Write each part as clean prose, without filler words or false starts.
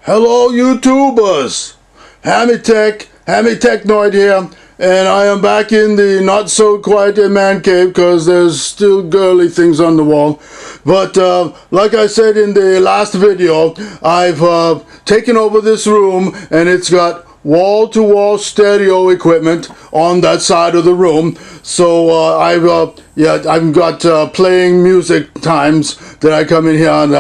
Hello YouTubers, Hammy Technoid here, and I am back in the not so quiet man cave because there's still girly things on the wall. But like I said in the last video, I've taken over this room and it's got wall-to-wall stereo equipment on that side of the room. So I've got playing music times that I come in here and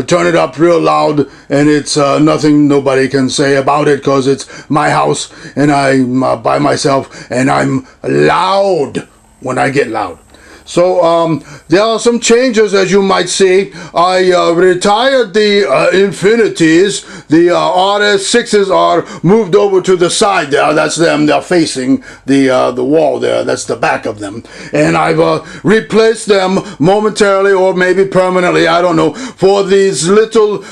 turn it up real loud, and it's nothing nobody can say about it because it's my house and I'm by myself and I'm loud when I get loud. So there are some changes, as you might see. I retired the Infinities. The RS6s are moved over to the side there. That's them. They're facing the wall there. That's the back of them. And I've replaced them momentarily or maybe permanently, I don't know, for these little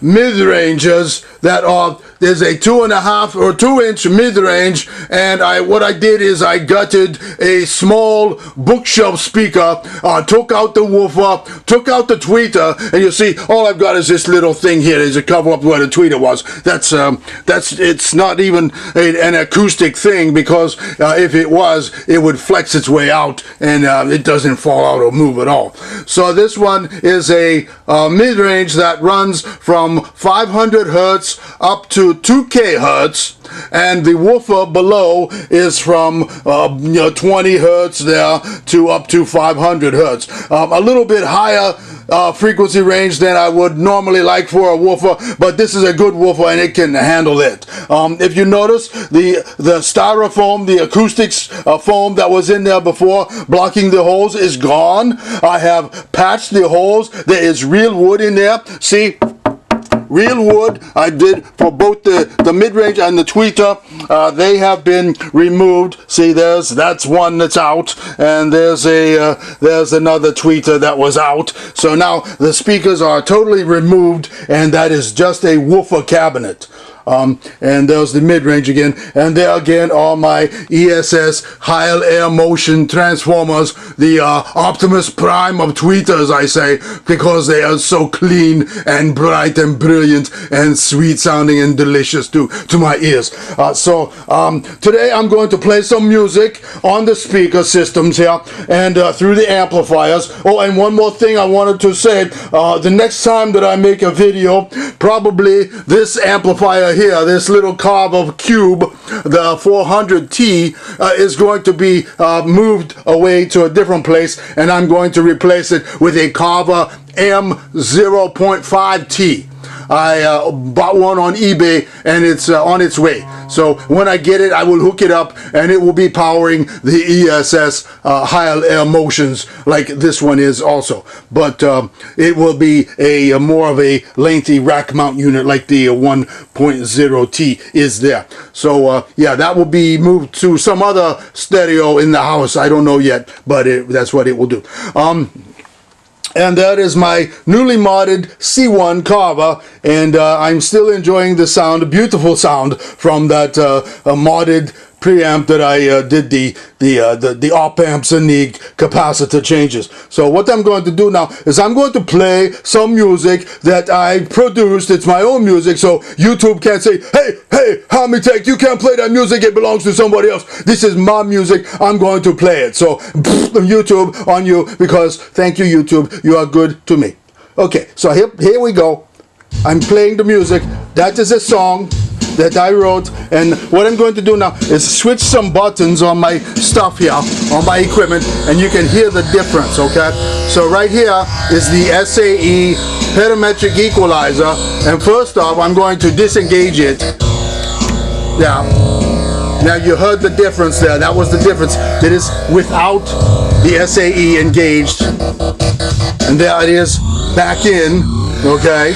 mid-ranges that are, there's a 2.5 or 2-inch mid-range, and what I did is I gutted a small bookshelf speaker, took out the woofer, took out the tweeter, and you see all I've got is this little thing here. There's a cover up where the tweeter was. It's not even an acoustic thing, because if it was, it would flex its way out and it doesn't fall out or move at all. So this one is a mid-range that runs from 500 hertz up to 2K hertz, and the woofer below is from 20 hertz there to up to 500 hertz. A little bit higher frequency range than I would normally like for a woofer, but this is a good woofer and it can handle it. If you notice, the styrofoam, the acoustics foam that was in there before blocking the holes is gone. I have patched the holes. There is real wood in there. See? Real wood I did for both the mid-range and the tweeter. They have been removed. See, that's one that's out, and there's another tweeter that was out. So now the speakers are totally removed, and that is just a woofer cabinet. And there's the mid-range again, and there again are my ESS Heil Air Motion transformers, the Optimus Prime of tweeters, I say, because they are so clean and bright and brilliant and sweet sounding and delicious to my ears. So today I'm going to play some music on the speaker systems here and through the amplifiers. Oh, and one more thing I wanted to say. The next time that I make a video, probably this amplifier here, this little Carver Cube, the 400T, is going to be moved away to a different place, and I'm going to replace it with a Carver M0.5T. I bought one on eBay and it's on its way. So when I get it, I will hook it up and it will be powering the ESS Heil Air Motions like this one is also. But it will be a more of a lengthy rack mount unit like the 1.0T is there. So yeah, that will be moved to some other stereo in the house. I don't know yet, but that's what it will do. And that is my newly modded C1 Carver, and I'm still enjoying the sound, beautiful sound from that modded preamp that I did the op amps and the capacitor changes. So what I'm going to do now is I'm going to play some music that I produced. It's my own music, so YouTube can't say, hey, Hammy Tech, you can't play that music, it belongs to somebody else. This is my music, I'm going to play it. So YouTube on you, because thank you YouTube, you are good to me. Okay, so here we go. I'm playing the music. That is a song that I wrote, and what I'm going to do now is switch some buttons on my stuff here, on my equipment, and you can hear the difference, okay? So right here is the SAE parametric equalizer, and first off I'm going to disengage it. Yeah, now you heard the difference there. That was the difference. It is without the SAE engaged, and there it is back in, okay?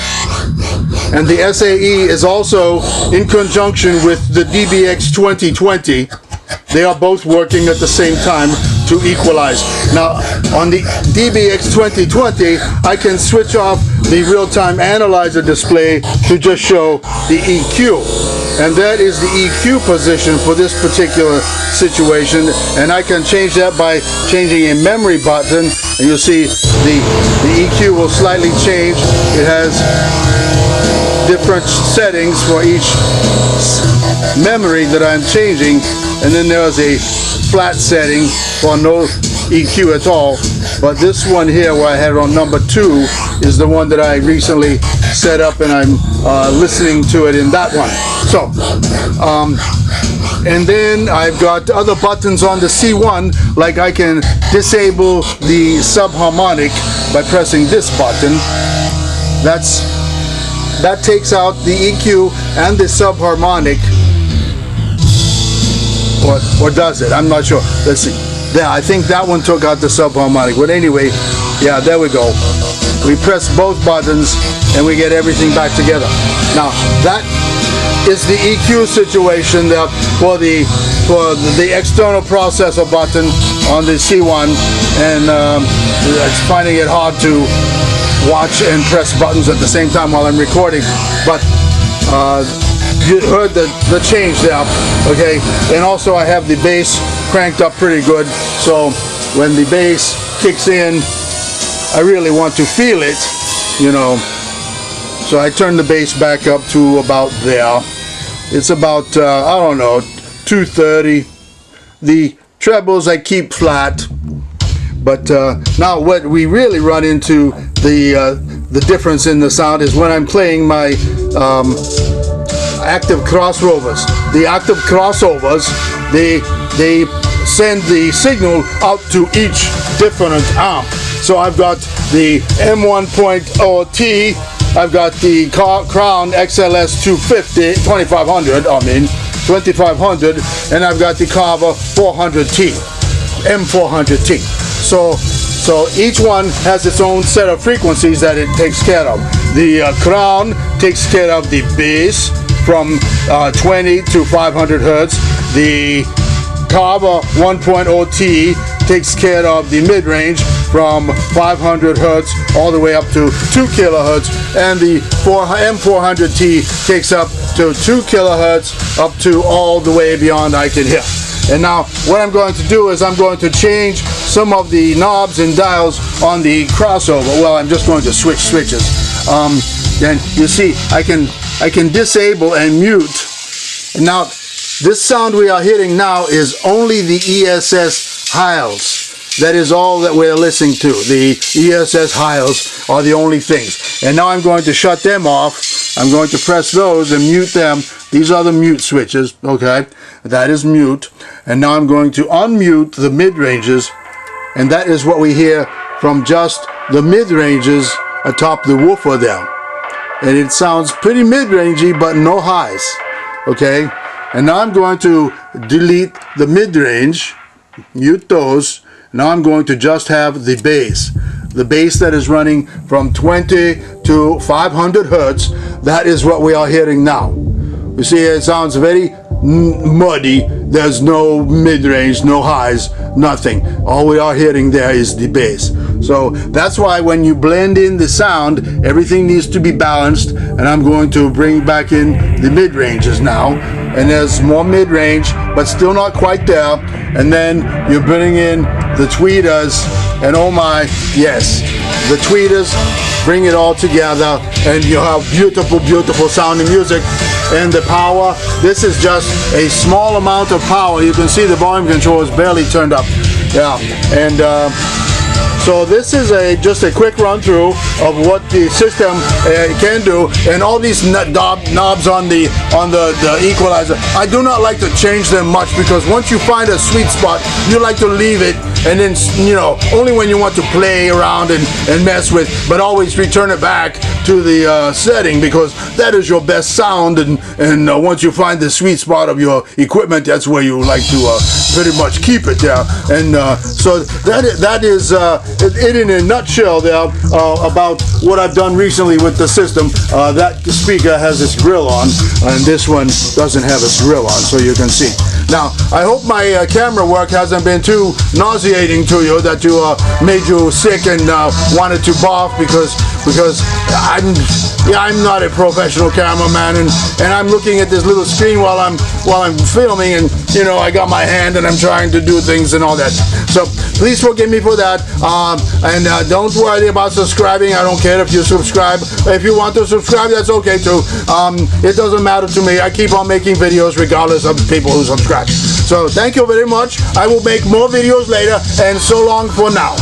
And the SAE is also in conjunction with the DBX 2020. They are both working at the same time to equalize. Now, on the DBX 2020, I can switch off the real-time analyzer display to just show the EQ. And that is the EQ position for this particular situation. And I can change that by changing a memory button. And you'll see the EQ will slightly change. It has different settings for each memory that I'm changing, and then there's a flat setting for no EQ at all. But this one here, where I had it on number 2, is the one that I recently set up, and I'm listening to it in that one. So and then I've got other buttons on the C1, like I can disable the subharmonic by pressing this button. That takes out the EQ and the subharmonic, or does it? I'm not sure. Let's see. There, I think that one took out the subharmonic. But anyway, yeah, there we go. We press both buttons and we get everything back together. Now that is the EQ situation there for the external processor button on the C1, and it's finding it hard to watch and press buttons at the same time while I'm recording. But you heard the change there, okay? And also I have the bass cranked up pretty good, so when the bass kicks in, I really want to feel it, you know. So I turn the bass back up to about there. It's about, I don't know, 230. The trebles I keep flat. But now what we really run into the difference in the sound is when I'm playing my active crossovers. The active crossovers, they send the signal out to each different amp. So I've got the M1.0T, I've got the Crown XLS 2500, and I've got the Carver 400T, M400T. So each one has its own set of frequencies that it takes care of. The Crown takes care of the bass from 20 to 500 hertz. The Carver 1.0T takes care of the mid-range from 500 hertz all the way up to 2 kilohertz, and the M400T takes up to 2 kilohertz up to all the way beyond I can hear. And now what I'm going to do is I'm going to change some of the knobs and dials on the crossover. Well, I'm just going to switch switches. And you see I can disable and mute. And now this sound we are hearing now is only the ESS hiles. That is all that we're listening to. The ESS hiles are the only things. And now I'm going to shut them off. I'm going to press those and mute them. These are the mute switches, okay? That is mute. And now I'm going to unmute the mid-ranges, and that is what we hear from just the mid-ranges atop the woofer there. And it sounds pretty mid-rangey, but no highs, okay? And now I'm going to delete the mid-range, mute those. Now I'm going to just have the bass. The bass that is running from 20 to 500 hertz, that is what we are hearing now. You see, it sounds very muddy. There's no mid-range, no highs, nothing. All we are hearing there is the bass. So that's why when you blend in the sound, everything needs to be balanced, and I'm going to bring back in the mid-ranges now. And there's more mid-range, but still not quite there. And then you bring in the tweeters, and oh my, yes, the tweeters bring it all together, and you have beautiful, beautiful sounding music. And the power, this is just a small amount of power. You can see the volume control is barely turned up. Yeah, and so this is just a quick run through of what the system can do, and all these knobs on the equalizer. I do not like to change them much, because once you find a sweet spot, you like to leave it, and then, you know, only when you want to play around and mess with, but always return it back to the setting, because that is your best sound, and once you find the sweet spot of your equipment, that's where you like to pretty much keep it there. And so that is it in a nutshell there about what I've done recently with the system. That speaker has its grill on, and this one doesn't have its grill on, so you can see. Now, I hope my camera work hasn't been too nauseating to you, that you made you sick and wanted to barf, because I'm not a professional cameraman, and I'm looking at this little screen while I'm filming, and you know, I got my hand and I'm trying to do things and all that. So please forgive me for that. And don't worry about subscribing. I don't care if you subscribe. If you want to subscribe, that's okay too. It doesn't matter to me. I keep on making videos regardless of people who subscribe. So thank you very much. I will make more videos later, and so long for now.